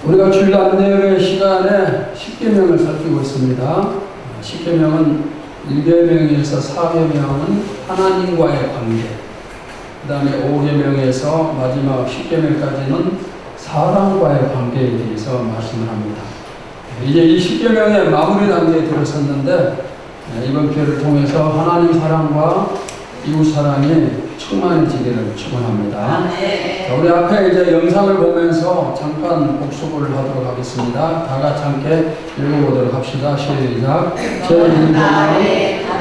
우리가 주일 안내회 시간에 10계명을 살피고 있습니다. 10계명은 1계명에서 4계명은 하나님과의 관계, 그 다음에 5계명에서 마지막 10계명까지는 사람과의 관계에 대해서 말씀을 합니다. 이제 이 10계명의 마무리 단계에 들어섰는데, 이번 기회를 통해서 하나님 사랑과 이웃 사랑이 충만해지기를 축원합니다. 자, 우리 앞에 이제 영상을 보면서 잠깐 복습을 하도록 하겠습니다. 다 같이 함께 읽어보도록 합시다. 시작. 제1계명은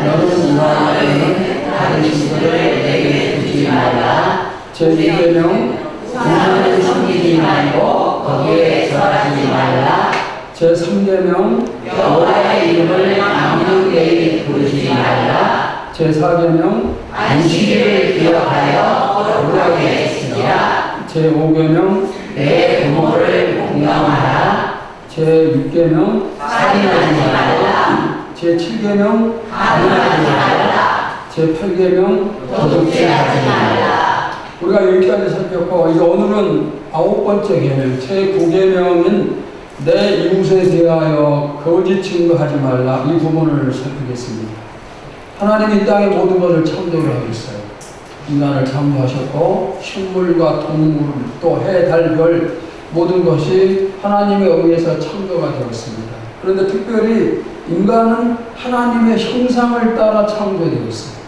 너는 이와는 다른 신들을 내게 주지 말라. 제2계명 우상을 섬기지 말고 거기에 절하지 말라. 제3계명 여호와의 이름을 망령되이 부르지 말라. 제4계명 안식일을 기억하여 거룩하게 지키라. 제5계명 내 부모를 공경하라. 제6계명 살인하지 말라. 제7계명 간음하지 말라. 제8계명 도둑질하지 말라. 우리가 여기까지 살폈고, 이제 오늘은 9번째 계명, 제9계명인 내 이웃에 대하여 거짓 증거하지 말라, 이 부분을 살피겠습니다. 하나님이 이 땅의 모든 것을 창조를 하셨어요. 인간을 창조하셨고 식물과 동물 또 해, 달, 별 모든 것이 하나님에 의해서 창조가 되었습니다. 그런데 특별히 인간은 하나님의 형상을 따라 창조되어 있어요.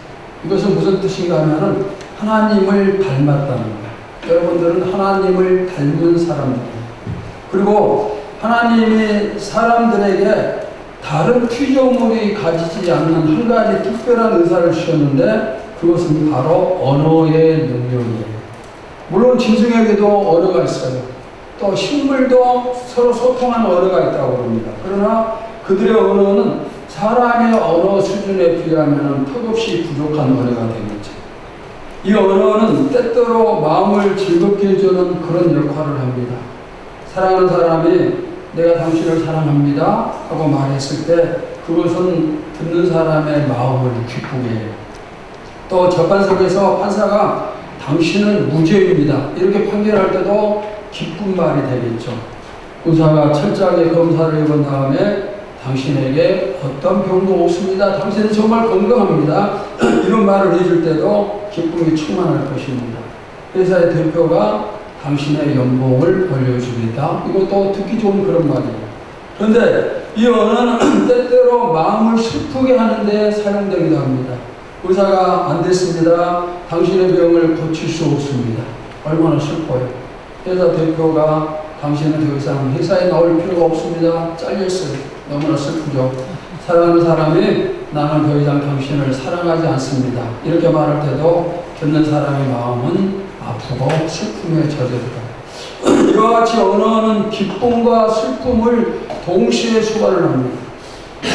이것은 무슨 뜻인가 하면은 하나님을 닮았다는 거예요. 여러분들은 하나님을 닮은 사람들이에요. 그리고 하나님이 사람들에게 다른 피조물이 가지지 않는 한 가지 특별한 의사를 주셨는데, 그것은 바로 언어의 능력이에요. 물론 짐승에게도 언어가 있어요. 또 식물도 서로 소통하는 언어가 있다고 합니다. 그러나 그들의 언어는 사람의 언어 수준에 비하면 턱없이 부족한 언어가 되겠죠. 이 언어는 때때로 마음을 즐겁게 해주는 그런 역할을 합니다. 사랑하는 사람이 내가 당신을 사랑합니다 하고 말했을 때 그것은 듣는 사람의 마음을 기쁘게 해요. 또 재판석에서 판사가 당신은 무죄입니다 이렇게 판결할 때도 기쁜 말이 되겠죠. 의사가 철저하게 검사를 해본 다음에 당신에게 어떤 병도 없습니다, 당신은 정말 건강합니다 이런 말을 해줄 때도 기쁨이 충만할 것입니다. 회사의 대표가 당신의 연봉을 벌려주겠다, 이것도 듣기 좋은 그런 말이에요. 그런데 이 언어는 때때로 마음을 슬프게 하는 데 사용되기도 합니다. 의사가 안 됐습니다, 당신의 병을 고칠 수 없습니다. 얼마나 슬퍼요. 회사 대표가 당신은 더 이상 회사에 나올 필요가 없습니다, 잘렸어요. 너무나 슬프죠. 사랑하는 사람이 나는 더 이상 당신을 사랑하지 않습니다 이렇게 말할 때도 듣는 사람의 마음은 아프고 슬픔에 젖어들어요. 이와 같이 언어는 기쁨과 슬픔을 동시에 수발을 합니다.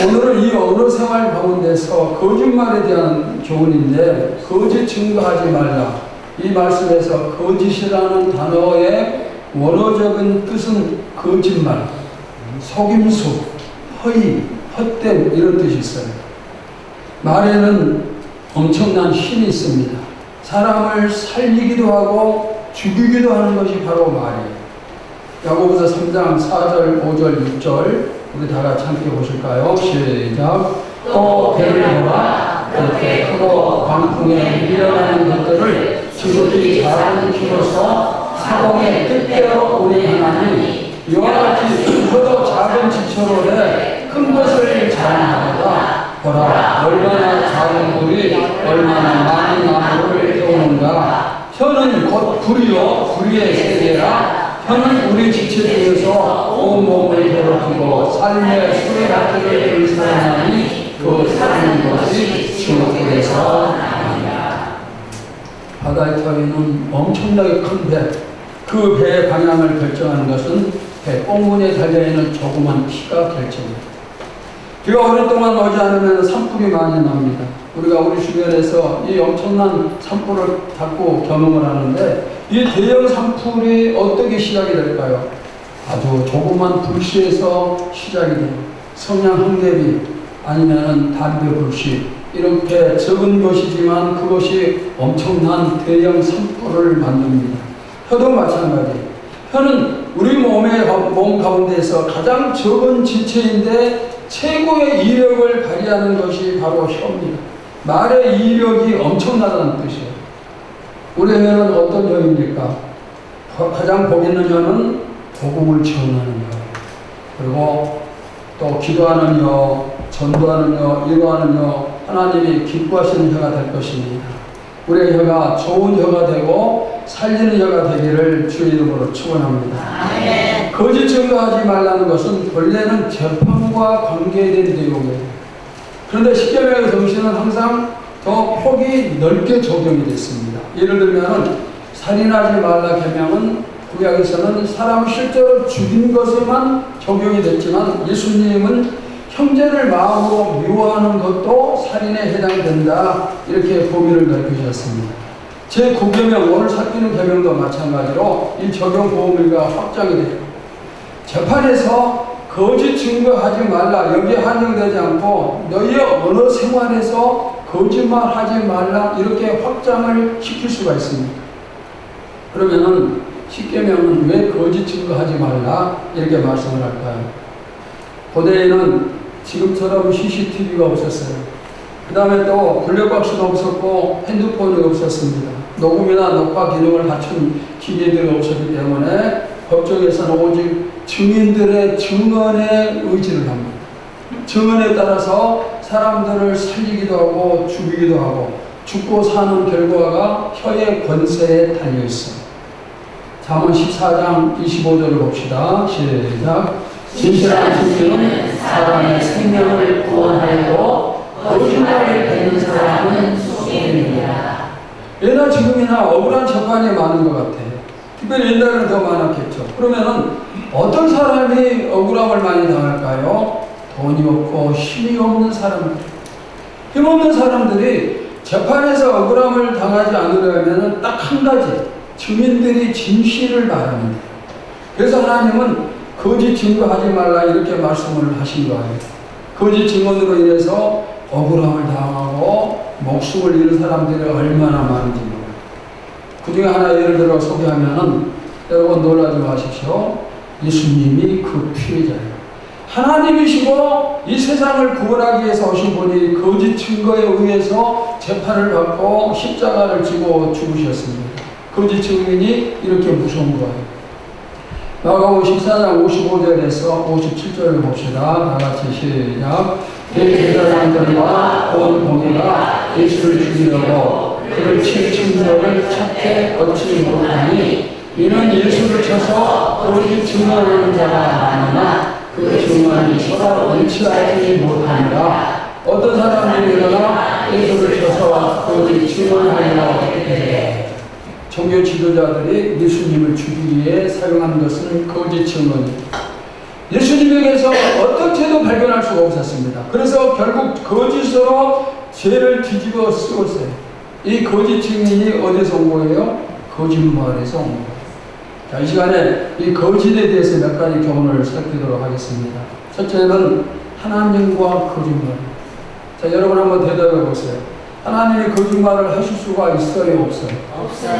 오늘은 이 언어 생활 가운데서 거짓말에 대한 교훈인데, 거짓 증거하지 말라, 이 말씀에서 거짓이라는 단어의 원어적인 뜻은 거짓말, 속임수, 허위, 헛됨 이런 뜻이 있어요. 말에는 엄청난 힘이 있습니다. 사람을 살리기도 하고 죽이기도 하는 것이 바로 말이에요. 야고보서 3장 4절, 5절, 6절 우리 다 같이 함께 보실까요? 시작. 또 배를 보라. 그렇게 크고 광풍에 밀려나는 것들을 지극히 잘하는 키로서 사공의 뜻대로 우리 하나님 이와 같이 혀도 작은 지처로되 큰 것을 자랑하도다. 보라, 얼마나 작은 불이 얼마나 많은 나무를 태우는가. 혀는 곧 불이요 불의 세계라. 혀는 우리 지체 중에서 온 몸을 괴롭히고 삶의 수레바퀴를 들 사람이 그 사는 것이 지옥에서 나옵니다. 바다의 터위는 엄청나게 큰 배, 그 배의 방향을 결정하는 것은 배 꽁무니에 달려있는 조그만 키가 결정합니다. 비가 오랫동안 오지 않으면 산불이 많이 납니다. 우리가 우리 주변에서 이 엄청난 산불을 자꾸 경험을 하는데, 이 대형 산불이 어떻게 시작이 될까요? 아주 조그만 불씨에서 시작이 돼요. 성냥 한 겹이 아니면 담배 불씨, 이렇게 적은 것이지만 그것이 엄청난 대형 산불을 만듭니다. 혀도 마찬가지. 혀는 우리 몸 가운데서 가장 적은 지체인데 최고의 이력을 발휘하는 것이 바로 혀입니다. 말의 이력이 엄청나다는 뜻이에요. 우리 혀는 어떤 혀입니까? 가장 복 있는 혀는 복음을 전하는 혀, 그리고 또 기도하는 혀, 전도하는 혀, 위로하는 혀, 하나님이 기뻐하시는 혀가 될 것입니다. 우리의 혀가 좋은 혀가 되고 살리는 혀가 되기를 주의 이름으로 축원합니다. 아멘. 거짓 증거하지 말라는 것은 본래는 재판과 관계된 내용이에요. 그런데 십계명의 정신은 항상 더 폭이 넓게 적용이 됐습니다. 예를 들면 살인하지 말라 계명은 구약에서는 사람을 실제로 죽인 것에만 적용이 됐지만 예수님은 형제를 마음으로 미워하는 것도 살인에 해당이 된다, 이렇게 범위를 넓히셨습니다. 제9계명, 오늘 살피는 계명도 마찬가지로 이 적용 범위가 확장이 돼요. 재판에서 거짓 증거하지 말라, 여기에 한정되지 않고 너희의 언어 생활에서 거짓말하지 말라, 이렇게 확장을 시킬 수가 있습니다. 그러면은 10계명은 왜 거짓 증거하지 말라 이렇게 말씀을 할까요? 고대에는 지금처럼 CCTV가 없었어요. 그 다음에 또 블랙박스도 없었고 핸드폰이 없었습니다. 녹음이나 녹화 기능을 갖춘 기계들이 없었기 때문에 법정에서는 오직 증인들의 증언에 의지를 합니다. 증언에 따라서 사람들을 살리기도 하고 죽이기도 하고 죽고 사는 결과가 혀의 권세에 달려 있습니다. 잠언 14장 25절을 봅시다. 시작. 진실한 증인은 사람의 생명을 구원하려고 거짓말을 뱉는 사람은 속임이라. 예나 지금이나 억울한 재판이 많은 것 같아요. 특별히 옛날에는 더 많았겠죠. 그러면은 어떤 사람이 억울함을 많이 당할까요? 돈이 없고 힘이 없는 사람들. 힘없는 사람들이 재판에서 억울함을 당하지 않으려면 딱 한 가지, 증인들이 진실을 말하면 돼요. 그래서 하나님은 거짓 증거하지 말라 이렇게 말씀을 하신 거예요. 거짓 증언으로 인해서 억울함을 당하고 목숨을 잃은 사람들이 얼마나 많은지 몰라요. 그 중에 하나 예를 들어 소개하면은, 여러분 놀라지 마십시오. 예수님이 그 피해자예요. 하나님이시고 이 세상을 구원하기 위해서 오신 분이 거짓 증거에 의해서 재판을 받고 십자가를 지고 죽으셨습니다. 거짓 증인이 이렇게 무서운 거예요. 마가복음 14장 55절에서 57절을 봅시다. 다 같이 시작. 대제사장들과 온 공회가 예수를 죽이려고 그를 칠 증거를 찾게 얻지 못하니 이는 예수를 쳐서 거짓 증언하는 자가 많으나 그 증언이 서로 원치하지 못한다. 어떤 사람들이 일어나 예수를 쳐서 거짓 증언하려 해. 종교 지도자들이 예수님을 죽이기 위해 사용한 것은 거짓 증언입니다. 예수님에게서 어떤 죄도 발견할 수가 없었습니다. 그래서 결국 거짓으로 죄를 뒤집어 쓰었어요. 이 거짓 증인이 어디서 온 거예요? 거짓말에서 온 거예요. 자, 이 시간에 이 거짓에 대해서 몇 가지 교훈을 살피도록 하겠습니다. 첫째는 하나님과 거짓말. 자, 여러분 한번 대답해 보세요. 하나님이 거짓말을 하실 수가 있어요, 없어요? 없어요.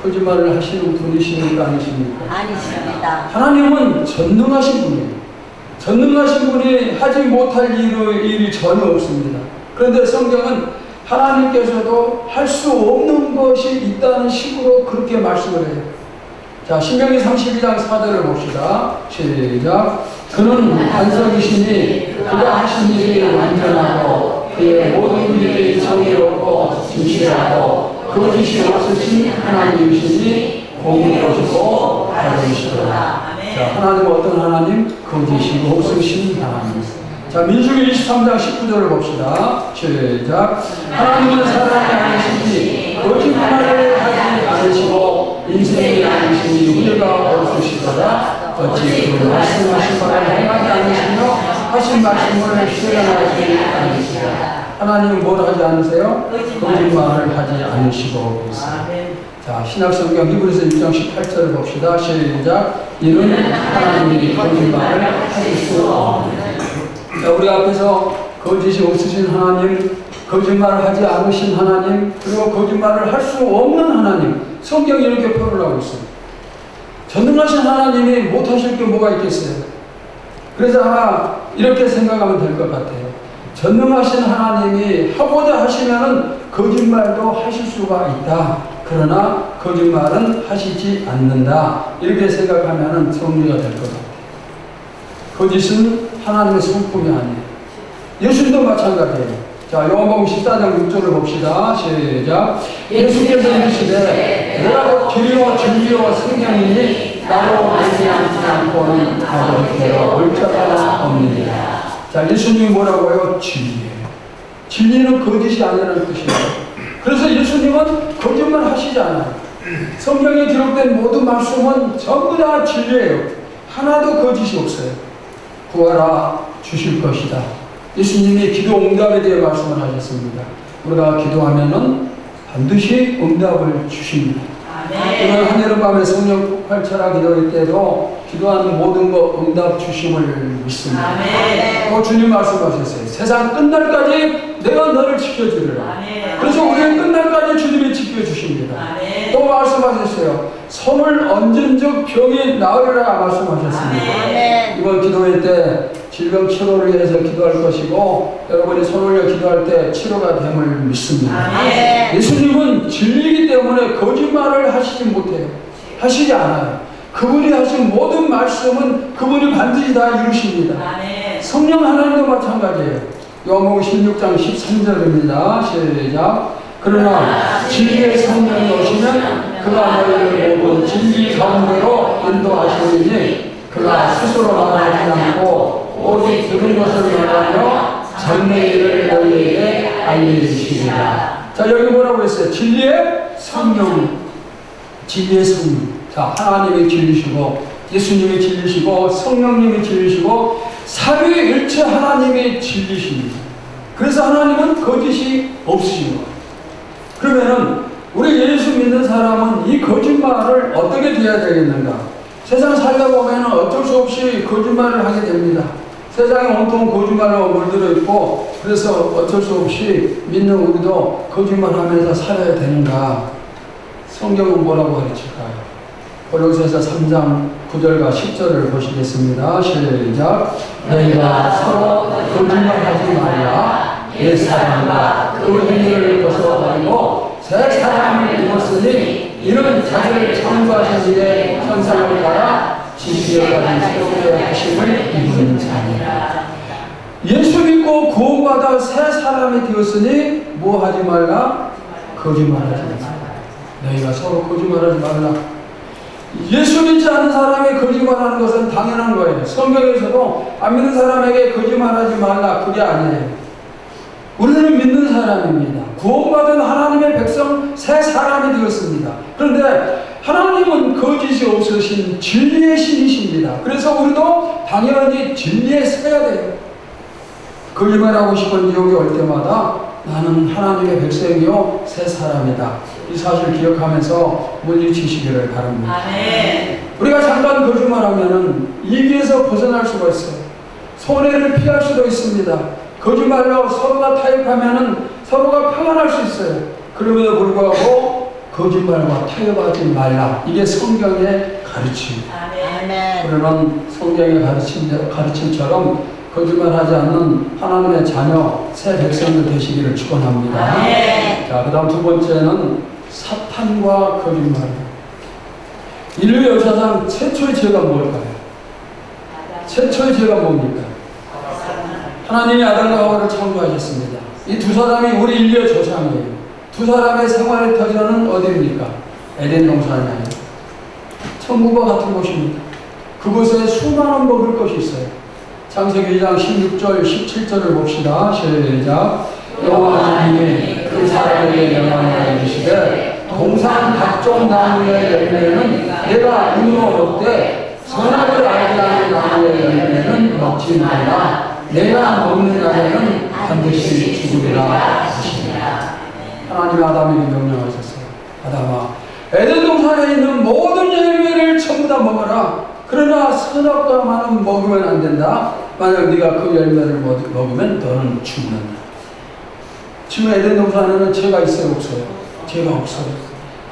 거짓말을 하시는 분이십니까, 아니십니까? 아니십니다. 하나님은 전능하신 분이에요. 전능하신 분이 하지 못할 일이 전혀 없습니다. 그런데 성경은 하나님께서도 할 수 없는 것이 있다는 식으로 그렇게 말씀을 해요. 자, 신명기 32장 4절을 봅시다. 시작. 그는 반석이시니 그가 하신 일이 완전하고 그의 모든 일이 정의롭고 진실하고 거짓이 없으신 하나님이시니 공의로우시고 바르시도다. 자, 하나님은 어떤 하나님? 거짓이 없으신 하나님. 자, 민수기 23장 19절을 봅시다. 시작. 하나님은 사람이 아니시니 거짓말을 하지 않으시고 인생이 아니시니 우리가 없으시도다. 어찌 그 말씀하신 바를 행하지 않으시며 하신 말씀을 실현하지 않으시라. 하나님은 뭘 하지 않으세요? 거짓말을 하지 않으시고 있습니다. 자, 신약성경 히브리서 1장 18절을 봅시다. 시작. 이는 하나님이 거짓말을 하실 수 없는. 자, 우리 앞에서 거짓이 없으신 하나님, 거짓말을 하지 않으신 하나님, 그리고 거짓말을 할 수 없는 하나님, 성경이 이렇게 표현을 하고 있습니다. 전능하신 하나님이 못하실 게 뭐가 있겠어요? 그래서 아마 이렇게 생각하면 될 것 같아요. 전능하신 하나님이 하고자 하시면은 거짓말도 하실 수가 있다. 그러나 거짓말은 하시지 않는다. 이렇게 생각하면은 정리가 될 것 같아요. 거짓은 하나님의 성품이 아니에요. 예수님도 마찬가지예요. 자, 요한복음 14장 6절을 봅시다. 시작. 예수께서 이르시되 내가 곧 길이요 진리요 생명이니 나로 말미암지 않고는 아버지께로 올 자가 없느니라. 자, 예수님이 뭐라고요? 진리예요. 진리는 거짓이 아니라는 뜻이에요. 그래서 예수님은 거짓말 하시지 않아요. 성경에 기록된 모든 말씀은 전부 다 진리예요. 하나도 거짓이 없어요. 구하라 주실 것이다. 예수님이 기도 응답에 대해 말씀을 하셨습니다. 우리가 기도하면은 반드시 응답을 주십니다. 오늘 한여름 밤에 성령 폭발처라 기도할 때도 기도하는 모든 것 응답 주심을 믿습니다. 또 주님 말씀하셨어요. 세상 끝날까지 내가 너를 지켜주리라. 그래서 우리는 끝날까지 주님이 지켜주십니다. 또 말씀하셨어요. 손을 얹은 즉 병이 나으리라 말씀하셨습니다. 이번 기도회 때 질병 치료를 위해서 기도할 것이고 여러분이 손 올려 기도할 때 치료가 됨을 믿습니다. 예수님은 진리이기 때문에 거짓말을 하시지 못해요. 하시지 않아요. 그분이 하신 모든 말씀은 그분이 반드시 다 이루십니다. 성령 하나님도 마찬가지예요. 요한복음 16장 13절입니다. 시작. 그러나 진리의 성령이 오시면 그가 너희를 모든 진리 가운데로 인도하시니 그가 스스로 말하지 않고 오직 들은 것을 말하며 전의 일을 너희에게 알려주시리라. 자, 여기 뭐라고 했어요? 진리의 성령. 진리의 성령. 자, 하나님이 진리시고 예수님이 진리시고 성령님이 진리시고 삼위일체 하나님이 진리십니다. 그래서 하나님은 거짓이 없으시고 그러면은 우리 예수 믿는 사람은 이 거짓말을 어떻게 돼야 되겠는가? 세상 살다 보면은 어쩔 수 없이 거짓말을 하게 됩니다. 세상에 온통 거짓말로 물들어 있고 그래서 어쩔 수 없이 믿는 우리도 거짓말하면서 살아야 되는가? 성경은 뭐라고 가르칠까요? 고린도서 3장 9절과 10절을 보시겠습니다. 시작. 너희가 서로 거짓말하지 말라. 옛 사람과 그 행위를 벗어버리고 새 사람을 입었으니 이는 자기를 창조하신 이의 형상을 따라 지시에까지 새롭게 하심을 입은 자니라. 예수 믿고 구원받아 새 사람이 되었으니 뭐 하지 말라? 거짓말하지 말라. 너희가 서로 거짓말하지 말라. 예수 믿지 않는 사람이 거짓말하는 것은 당연한 거예요. 성경에서도 안 믿는 사람에게 거짓말하지 말라 그게 아니에요. 우리는 믿는 사람입니다. 구원받은 하나님의 백성 새 사람이 되었습니다. 그런데 하나님은 거짓이 없으신 진리의 신이십니다. 그래서 우리도 당연히 진리에 서야 돼요. 거짓말하고 싶은 유혹이 올 때마다 나는 하나님의 백성이요 새 사람이다. 이 사실 기억하면서 물리치시기를 바랍니다. 우리가 잠깐 거짓말하면은 이기에서 벗어날 수가 있어요. 손해를 피할 수도 있습니다. 거짓말로 서로가 타협하면은 서로가 평안할 수 있어요. 그럼에도 불구하고 거짓말과 타협하지 말라. 이게 성경의 가르침입니다. 우리는 성경의 가르침처럼 거짓말하지 않는 하나님의 자녀, 새 백성들 되시기를 축원합니다. 자, 그다음 두 번째는 사탄과 거짓말입니다. 인류 역사상 최초의 죄가 뭘까요? 최초의 죄가 뭡니까? 하나님이 아담과 하와를 창조하셨습니다. 이 두 사람이 우리 인류의 조상이에요. 두 사람의 생활의 터전은 어디입니까? 에덴 동산이 아니에요. 천국과 같은 곳입니다. 그곳에 수많은 먹을 것이 있어요. 창세기 2장 16절, 17절을 봅시다. 시작. 여호와 하나님이 그 사람에게 명령하여 이르시되 동산 각종 나무의 열매는 내가 인으로 먹되 선악을 알게 하는 나무의 열매는 먹지 말라. 내가 먹는 날에는 반드시 죽으리라 하시니라. 하나님이 아담에게 명령하셨어요. 아담아, 에덴 동산에 있는 모든 열매를 전부 다 먹어라. 그러나 선악과 많은 먹으면 안 된다. 만약 네가 그 열매를 먹으면 너는 죽는다. 지금 에덴 동산에는 죄가 있어요, 없어요? 죄가 없어요.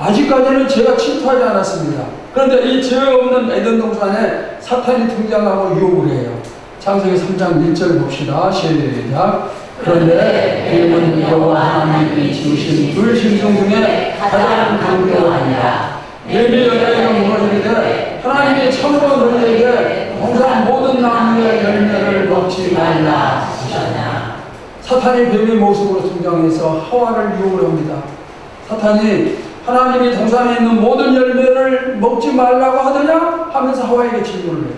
아직까지는 죄가 침투하지 않았습니다. 그런데 이 죄 없는 에덴 동산에 사탄이 등장하고 유혹을 해요. 창세기 3장 1절 봅시다. 시작. 그런데 뱀은 여호와 하나님이 지으신 둘 짐승 중에 가장 강교하니라. 뱀이 여자에게 물어주되 하나님이 참으로 너희에게 동산 모든 나무의 열매를 먹지 말라 하셨냐. 사탄이 뱀의 모습으로 등장해서 하와를 유혹을 합니다. 사탄이 하나님이 동산에 있는 모든 열매를 먹지 말라고 하더냐 하면서 하와에게 질문을 해요.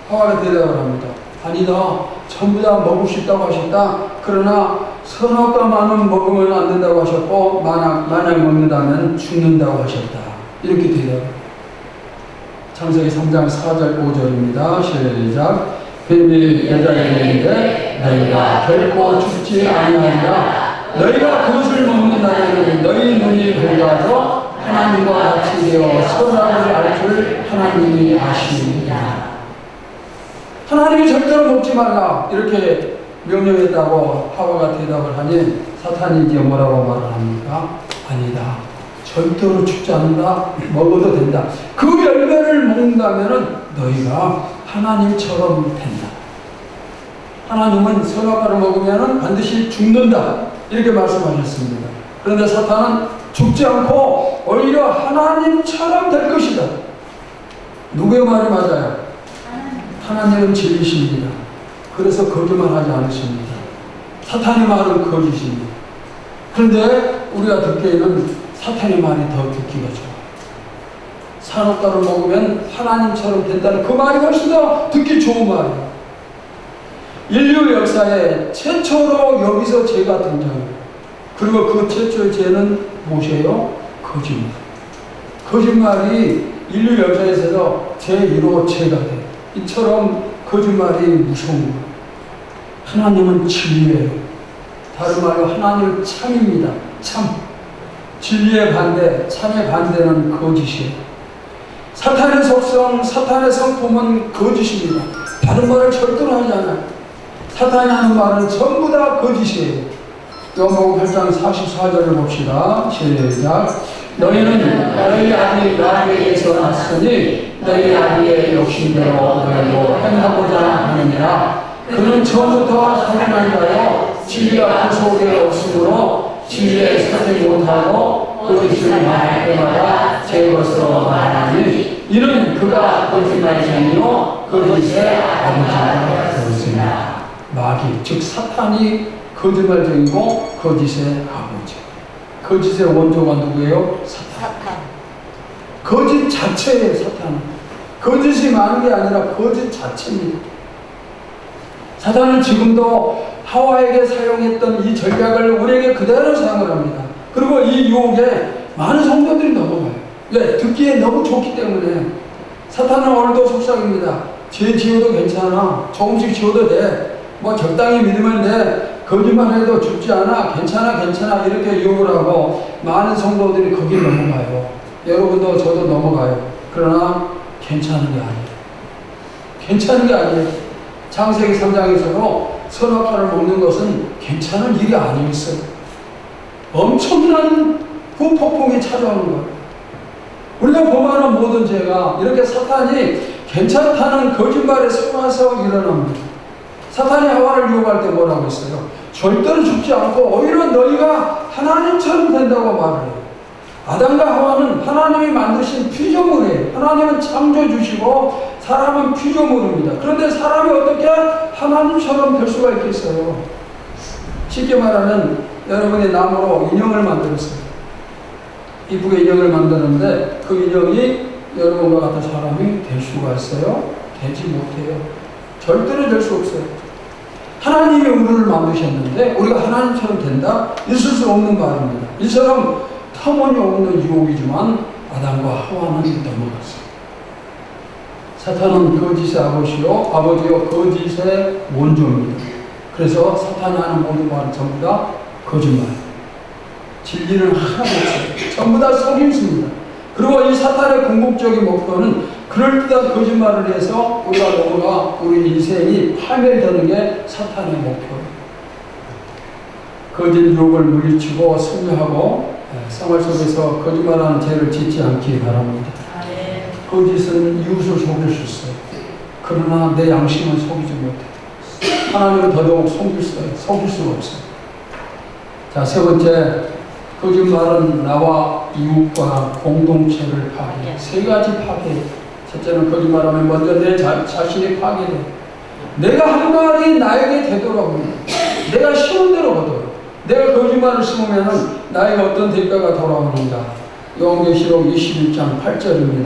하와가 대답을 합니다. 아니다. 전부 다 먹을 수 있다고 하셨다. 그러나 선악과만은 먹으면 안 된다고 하셨고 만약 먹는다면 죽는다고 하셨다. 이렇게 대답을 해요. 창세기 3장 4절 5절입니다. 시작. 뱀이 여자에게 이르되 너희가 결코 죽지 아니하리라. 너희가 그것을 먹는 날에는 너희 눈이 밝아져 하나님과 같이 되어 선악을 알 줄 하나님이 아시리라. 하나님이 절대로 먹지 말라 이렇게 명령했다고 하와가 대답을 하니 사탄이 이제 뭐라고 말을 합니까? 아니다. 절대로 죽지 않는다. 먹어도 된다. 그 열매를 먹는다면 너희가 하나님처럼 된다. 하나님은 선악과를 먹으면 반드시 죽는다. 이렇게 말씀하셨습니다. 그런데 사탄은 죽지 않고 오히려 하나님처럼 될 것이다. 누구의 말이 맞아요? 하나님은 진리십니다. 그래서 거짓말하지 않으십니다. 사탄의 말은 거짓입니다. 그런데 우리가 듣기에는 사탄의 말이 더 듣기가 좋아요. 선악과를 먹으면 하나님처럼 된다는 그 말이 훨씬 더 듣기 좋은 말이에요. 인류 역사에 최초로 여기서 죄가 등장해요. 그리고 그 최초의 죄는 무엇이에요? 거짓말. 거짓말이 인류 역사에서 제1호 죄가 돼요. 이처럼 거짓말이 무서운 거예요. 하나님은 진리예요. 다른 말로 하나님은 참입니다. 참. 진리의 반대, 참의 반대는 거짓이에요. 사탄의 속성, 사탄의 성품은 거짓입니다. 다른 말을 절대로 하지 않아요. 사탄이 하는 말은 전부 다 거짓이에요. 요한복음 8장 44절을 봅시다. 시작. 너희는 너희 아비 라합에게서 났으니 너희 아비의 욕심대로 너희도 행하고자 하느니라. 그는 처음부터 선한 자요 진리가 그 속에 없으므로 진리에 서지 못하고 거짓을 말할 때마다 제 것으로 말하니 이는 그가 거짓말쟁이요 거짓의 아버지가 되었습니다. 마귀, 즉 사탄이 거짓말쟁이고 거짓의 아버지. 거짓의 원조가 누구예요? 사탄. 거짓 자체예요. 사탄은. 거짓이 많은 게 아니라 거짓 자체입니다. 사탄은 지금도 하와에게 사용했던 이 전략을 우리에게 그대로 사용을 합니다. 그리고 이 유혹에 많은 성도들이 넘어가요. 왜? 듣기에 너무 좋기 때문에. 사탄은 오늘도 속삭입니다. 죄 지어도 괜찮아. 조금씩 지어도 돼. 뭐 적당히 믿으면 돼. 거짓말 해도 죽지 않아. 괜찮아 괜찮아. 이렇게 유혹을 하고 많은 성도들이 거기 넘어가요. 여러분도 저도 넘어가요. 그러나 괜찮은 게 아니에요. 괜찮은 게 아니에요. 창세기 3장에서도 선악과를 먹는 것은 괜찮은 일이 아니었어요. 엄청난 후폭풍이 찾아오는 거예요. 우리가 범하는 모든 죄가 이렇게 사탄이 괜찮다는 거짓말에 속아서 일어납니다. 사탄이 하와를 유혹할 때 뭐라고 했어요? 절대로 죽지 않고 오히려 너희가 하나님처럼 된다고 말을 해요. 아담과 하와는 하나님이 만드신 피조물이에요. 하나님은 창조주시고 사람은 피조물입니다. 그런데 사람이 어떻게 하나님처럼 될 수가 있겠어요? 쉽게 말하면 여러분이 나무로 인형을 만들었어요. 이쁘게 인형을 만드는데 그 인형이 여러분과 같은 사람이 될 수가 있어요? 되지 못해요. 절대로 될 수 없어요. 하나님이 우리를 만드셨는데 우리가 하나님처럼 된다? 있을 수 없는 말입니다. 이처럼 터무니없는 유혹이지만 아담과 하와는 넘어갔어요. 사탄은 거짓의 아버지요 거짓의 원조입니다. 그래서 사탄이 하는 모든 말은 전부 다 거짓말. 진리는 하나도 없어요. 전부 다 속임수입니다. 그리고 이 사탄의 궁극적인 목표는 그럴듯한 거짓말을 해서 우리가 넘어가 우리 인생이 파멸되는 게 사탄의 목표예요. 거짓 유혹을 물리치고 승리하고 생활 속에서 거짓말하는 죄를 짓지 않기 바랍니다. 거짓은 이웃을 속일 수 있어요. 그러나 내 양심은 속이지 못해. 하나님은 더더욱 속일 수가 없어요. 자, 세 번째, 거짓말은 나와 이웃과 공동체를 파괴해. 세 가지 파괴. 첫째는 거짓말하면 먼저 내 자신이 파괴돼. 내가 한 말이 나에게 되더라고요. 내가 심은 대로 거둬요. 내가 거짓말을 심으면 나에게 어떤 대가가 돌아오는가. 요한계시록 21장 8절입니다.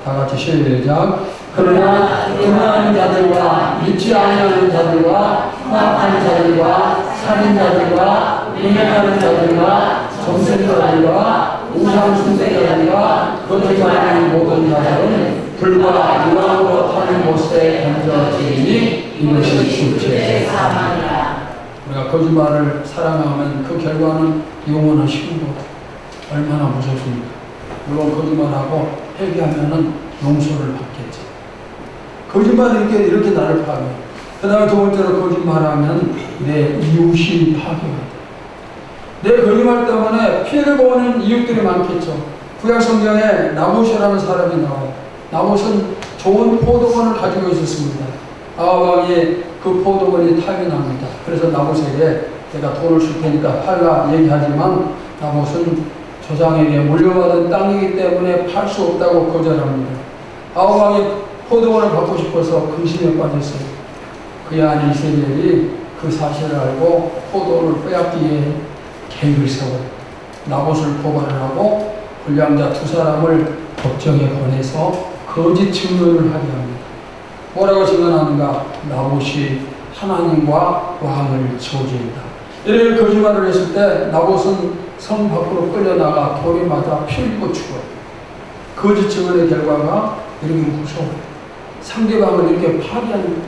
다 같이 시작. 그러나 음행하는 자들과 믿지 아니하는 자들과 흉악한 자들과 살인자들과 음행하는 자들과 점생자들과 우상 숭배자들과 거짓말하는 모든 자들은 불과 유황으로 타는 못에 던져지니 이것이 주체의 사망이라. 우리가 거짓말을 사랑하면 그 결과는 영원한 신고. 얼마나 무섭습니까? 물론 거짓말하고 회개하면은 용서를 받겠죠. 거짓말이 이렇게 나를 파괴해. 그 다음에 두 번째로 거짓말하면 내 이웃이 파괴가 돼. 내 거짓말 때문에 피해를 보는 이웃들이 많겠죠. 구약 성경에 나봇이라는 사람이 나와요. 나봇은 좋은 포도원을 가지고 있었습니다. 아합왕이 그 포도원이 탐이 납니다. 그래서 나봇에게 내가 돈을 줄 테니까 팔라 얘기하지만 나봇은 조상에게 물려받은 땅이기 때문에 팔 수 없다고 거절합니다. 아합왕이 포도원을 받고 싶어서 근심에 빠졌어요. 그의 아내 이세벨이 그 사실을 알고 포도원을 빼앗기 위해 계획을 세워요. 나봇을 고발을 하고 불량자 두 사람을 법정에 보내서 거짓 증언을 하게 합니다. 뭐라고 증언하는가? 나봇이 하나님과 왕을 저주했다. 이렇게 거짓말을 했을 때 나봇은 성 밖으로 끌려나가 돌에 맞아 피 흘리고 죽어요. 거짓 증언의 결과가 이렇게 무서워요. 상대방을 이렇게 파괴합니다.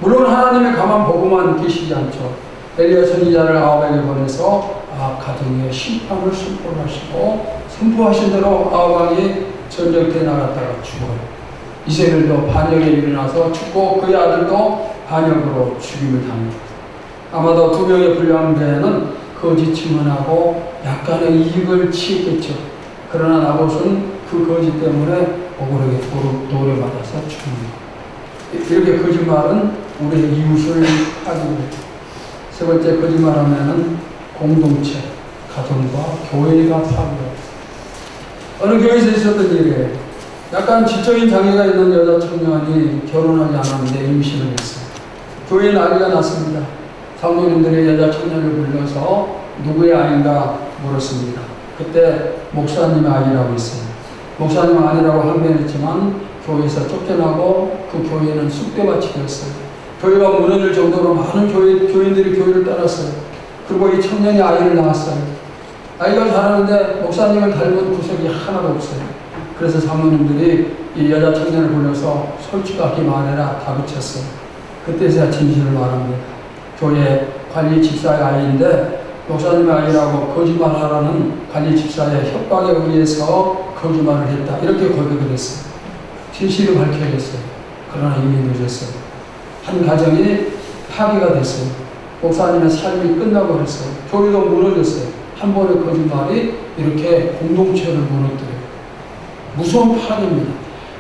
물론 하나님의 가만 보고만 계시지 않죠. 엘리야 선지자를 아합에게 보내서 아합 가정에 심판을 선포하시고 선포하신 대로 아합왕이 전쟁터에 나갔다가 죽어요. 이세벨도 반역에 일어나서 죽고 그의 아들도 반역으로 죽임을 당합니다. 아마도 두 명의 불량자는 거짓 증언하고 약간의 이익을 취했겠죠. 그러나 나봇은 그 거짓 때문에 억울하게 돌에 맞아서 죽습니다. 이렇게 거짓말은 우리의 이웃을 파괴해요. 세 번째, 거짓말하면은 공동체, 가정과 교회가 파괴해요. 어느 교회에서 있었던 일이에요. 약간 지적인 장애가 있는 여자 청년이 결혼하지 않았는데 임신을 했어요. 교회에 난리가 났습니다. 장로님들의 여자 청년을 불러서 누구의 아이인가 물었습니다. 그때 목사님의 아이라고 했어요. 목사님 아니라고 항변했지만 교회에서 쫓겨나고 그 교회는 쑥대밭이 되었어요. 교회가 무너질 정도로 많은 교인들이 교회를 떠났어요. 그리고 이 청년이 아이를 낳았어요. 아이가 자라는데 목사님을 닮은 구석이 하나도 없어요. 그래서 장로님들이 이 여자 청년을 불러서 솔직하게 말해라 다그쳤어요. 그때서야 진실을 말합니다. 교회 관리 집사의 아이인데 목사님의 아이라고 거짓말하라는 관리 집사의 협박에 의해서 거짓말을 했다. 이렇게 고백을 했어요. 진실이 밝혀졌어요. 그러나 이미 늦었어요. 한 가정이 파괴가 됐어요. 목사님의 삶이 끝나고 그랬어요. 교회도 무너졌어요. 한 번의 거짓말이 이렇게 공동체를 무너뜨려요. 무서운 파괴입니다.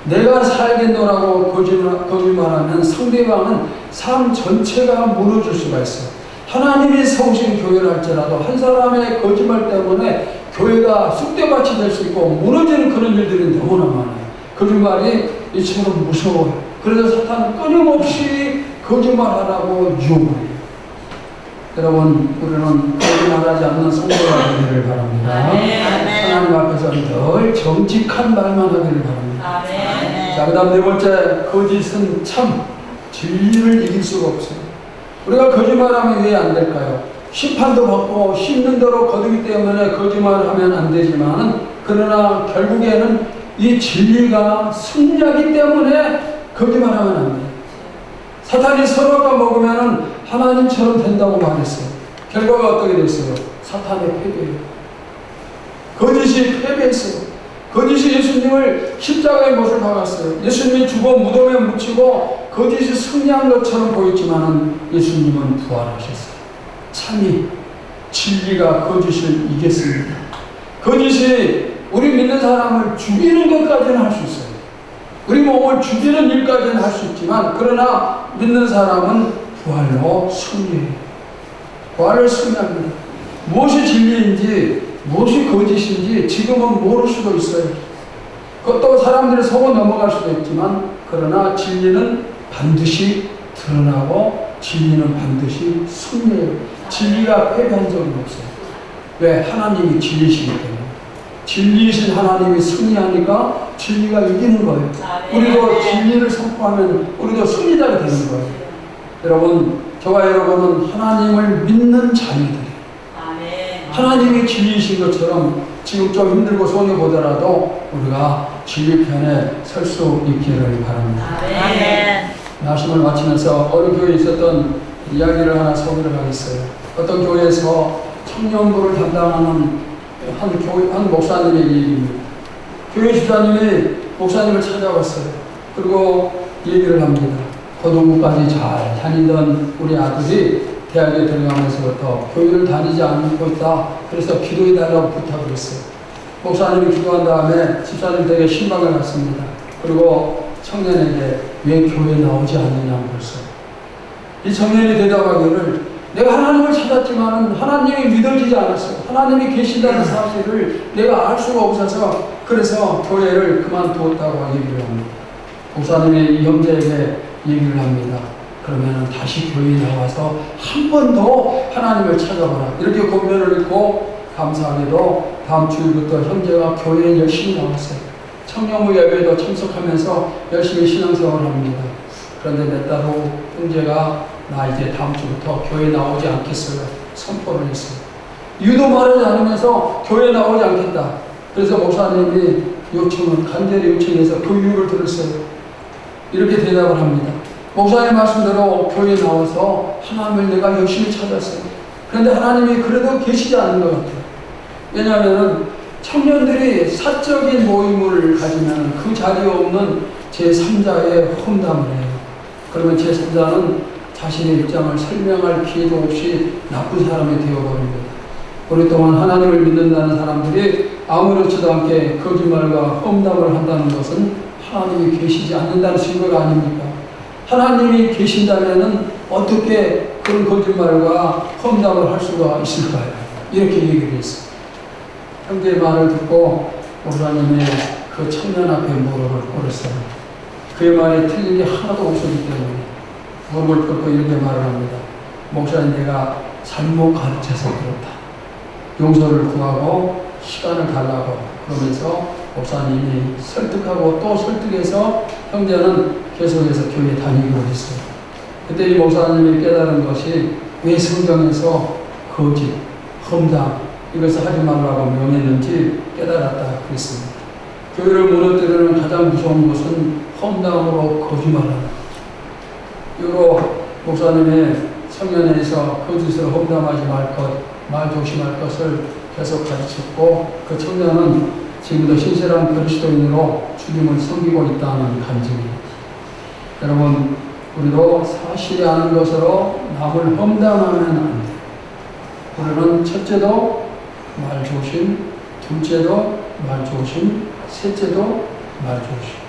내가 살겠노라고 거짓말하면 상대방은 삶 전체가 무너질 수가 있어요. 하나님이 세우신 교회를 할지라도 한 사람의 거짓말 때문에 교회가 쑥대밭이 될 수 있고 무너지는 그런 일들이 너무나 많아요. 거짓말이 이처럼 무서워요. 그래서 사탄은 끊임없이 거짓말하라고 유혹을 해요. 여러분, 우리는 거짓말하지 않는 성도가 되기를 바랍니다. 하나님 앞에서 늘 정직한 말만 하기를 바랍니다. 자, 그 다음 네 번째, 거짓은 참 진리를 이길 수가 없어요. 우리가 거짓말하면 왜 안 될까요? 심판도 받고 씹는 대로 거두기 때문에 거짓말을 하면 안 되지만, 그러나 결국에는 이 진리가 승리하기 때문에 거짓말하면 안 돼요. 사탄이 선악과 먹으면 하나님처럼 된다고 말했어요. 결과가 어떻게 됐어요? 사탄의 패배예요. 거짓이 패배했어요. 거짓이 예수님을 십자가의 못을 박았어요. 예수님이 죽어 무덤에 묻히고 거짓이 승리한 것처럼 보였지만 예수님은 부활하셨어요. 참이 진리가 거짓을 이겼습니다. 거짓이 우리 믿는 사람을 죽이는 것까지는 할 수 있어요. 우리 몸을 죽이는 일까지는 할 수 있지만 그러나 믿는 사람은 부활로 승리해요. 부활로 승리합니다. 무엇이 진리인지 무엇이 거짓인지 지금은 모를 수도 있어요. 그것도 사람들이 속아 넘어갈 수도 있지만 그러나 진리는 반드시 드러나고 진리는 반드시 승리해요. 진리가 패배한 적은 없어요. 왜? 하나님이 진리시기 때문에. 진리이신 하나님이 승리하니까 진리가 이기는 거예요. 우리도 진리를 선포하면 우리도 승리자가 되는 거예요. 여러분, 저와 여러분은 하나님을 믿는 자녀들이에요. 하나님이 진리이신 것처럼 지금 좀 힘들고 손해보더라도 우리가 진리 편에 설 수 있기를 바랍니다. 말씀을 마치면서 어느 교회에 있었던 이야기를 하나 소개를 하겠어요. 어떤 교회에서 청년부를 담당하는 한 목사님의 얘기입니다. 교회 집사님이 목사님을 찾아왔어요. 그리고 얘기를 합니다. 고등부까지 잘 다니던 우리 아들이 대학에 들어가면서부터 교회를 다니지 않고 있다. 그래서 기도해달라고 부탁을 했어요. 목사님이 기도한 다음에 집사님 되게 신방을 갔습니다. 그리고 청년에게 왜 교회에 나오지 않느냐고 그랬어요. 이 청년이 대답하기를 내가 하나님을 찾았지만 하나님이 믿어지지 않았어요. 하나님이 계신다는 사실을 내가 알 수가 없어서 그래서 교회를 그만두었다고 얘기를 합니다. 목사님이 이 형제에게 얘기를 합니다. 그러면 다시 교회에 나와서 한 번 더 하나님을 찾아보라. 이렇게 권면을 읽고 감사하게도 다음 주일부터 형제가 교회에 열심히 나왔어요. 청년부 예배에도 참석하면서 열심히 신앙생활을 합니다. 그런데 몇 달 후 형제가 나 이제 다음 주부터 교회 나오지 않겠어요. 선포를 했어요. 이유도 말하지 않으면서 교회 나오지 않겠다. 그래서 목사님이 간절히 요청해서 그 이유를 들었어요. 이렇게 대답을 합니다. 목사님 말씀대로 교회에 나와서 하나님을 내가 열심히 찾았어요. 그런데 하나님이 그래도 계시지 않는 것 같아요. 왜냐하면 청년들이 사적인 모임을 가지면 그 자리에 없는 제3자의 험담을 해요. 그러면 제3자는 자신의 입장을 설명할 기회도 없이 나쁜 사람이 되어버립니다. 오랫동안 하나님을 믿는다는 사람들이 아무렇지도 않게 거짓말과 험담을 한다는 것은 하나님이 계시지 않는다는 증거가 아닙니까? 하나님이 계신다면 어떻게 그런 거짓말과 험담을 할 수가 있을까요? 이렇게 얘기를 했어요. 형제의 말을 듣고 목사님이 그 청년 앞에 무릎을 꿇었어요. 그의 말이 틀린 게 하나도 없었기 때문에 무릎을 꿇고 이렇게 말을 합니다. 목사님, 내가 잘못 가르쳐서 그렇다. 용서를 구하고 시간을 달라고 그러면서 목사님이 설득하고 또 설득해서 형제는 계속해서 교회에 다니기로 했어요. 그때 이 목사님이 깨달은 것이 왜 성경에서 거짓, 험담 이것을 하지 말라고 명했는지 깨달았다 그랬습니다. 교회를 무너뜨리는 가장 무서운 것은 험담으로 거짓말하다. 이후로 목사님의 청년에서 거짓을 험담하지 말 것, 말 조심할 것을 계속 가르쳤고 그 청년은 지금도 신실한 그리스도인으로 주님을 섬기고 있다는 간증입니다. 여러분, 우리도 사실이 아닌 것으로 남을 험담하면 안 돼요. 우리는 첫째도 말 조심, 둘째도 말 조심, 셋째도 말 조심.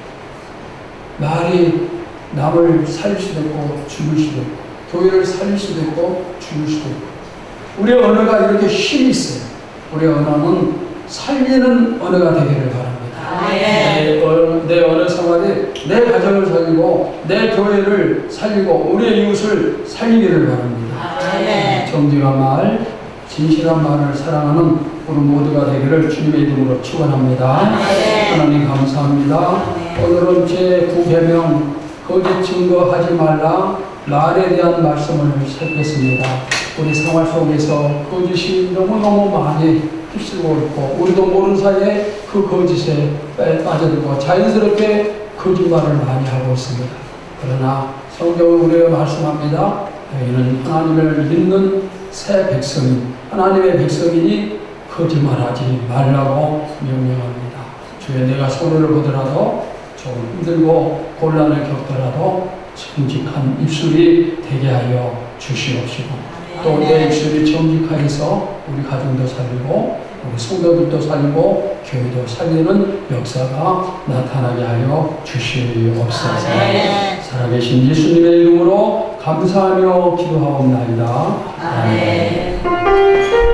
말이 남을 살릴 수도 있고 죽일 수도 있고 교회를 살릴 수도 있고 죽일 수도 있고 우리의 언어가 이렇게 힘이 있어요. 우리의 언어는 살리는 언어가 되기를 바랍니다. 내 언어 생활이 내 가정을 살리고 내 교회를 살리고 우리의 이웃을 살리기를 바랍니다. 정직한 말, 진실한 말을 사랑하는 우리 모두가 되기를 주님의 이름으로 축원합니다. 하나님 감사합니다. 오늘은 제9계명 거짓 증거하지 말라 랄에 대한 말씀을 살폈습니다. 우리 생활 속에서 거짓이 너무너무 많이 휩쓸고 있고 우리도 모르는 사이에 그 거짓에 빠져들고 자연스럽게 거짓말을 많이 하고 있습니다. 그러나 성경은 우리가 말씀합니다. 너희는 하나님을 믿는 새 백성인 하나님의 백성이니 거짓말하지 말라고 명령합니다. 주여, 내가 손해를 보더라도 조금 힘들고 곤란을 겪더라도 정직한 입술이 되게 하여 주시옵시고 또 내 입술이 정직하여서 우리 가정도 살리고 우리 성도들도 살리고 교회도 살리는 역사가 나타나게 하여 주시옵소서. 아멘. 살아계신 예수님의 이름으로 감사하며 기도하옵나이다. 아멘.